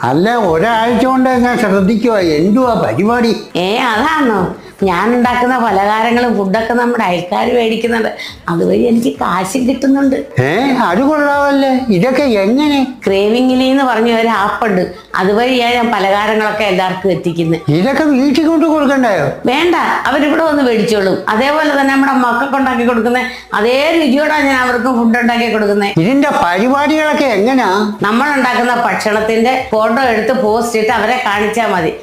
അല്ല, ഒരാഴ്ച കൊണ്ട് ഞാൻ ശ്രദ്ധിക്കുക, എന്തുവാ പരിപാടി? അതാണോ? ഞാൻ ഉണ്ടാക്കുന്ന പലഹാരങ്ങളും ഫുഡൊക്കെ നമ്മുടെ അയൽക്കാർ മേടിക്കുന്നുണ്ട്. അതുവഴി എനിക്ക് കാശും കിട്ടുന്നുണ്ട്. അത് കൊള്ളാവല്ലേ. ഇതൊക്കെ എങ്ങനെ? ക്രേവിംഗിലി എന്ന് പറഞ്ഞ ഒരു ആപ്പുണ്ട്. അതുവഴിയാണ് ഞാൻ പലഹാരങ്ങളൊക്കെ എല്ലാവർക്കും എത്തിക്കുന്നത്. ഇതൊക്കെ വീട്ടിൽ കൊണ്ട് കൊടുക്കണ്ടായോ? വേണ്ട, അവരിവിടെ വന്ന് മേടിച്ചോളും. അതേപോലെ തന്നെ നമ്മുടെ മക്കൾക്ക് ഉണ്ടാക്കി കൊടുക്കുന്ന അതേ രുചിയോടാണ് ഞാൻ അവർക്കും ഫുഡ് ഉണ്ടാക്കി കൊടുക്കുന്നത്. ഇതിന്റെ പരിപാടികളൊക്കെ എങ്ങനെയാ? നമ്മൾ ഉണ്ടാക്കുന്ന ഭക്ഷണത്തിന്റെ ഫോട്ടോ എടുത്ത് പോസ്റ്റ് ഇട്ട് അവരെ കാണിച്ചാൽ മതി.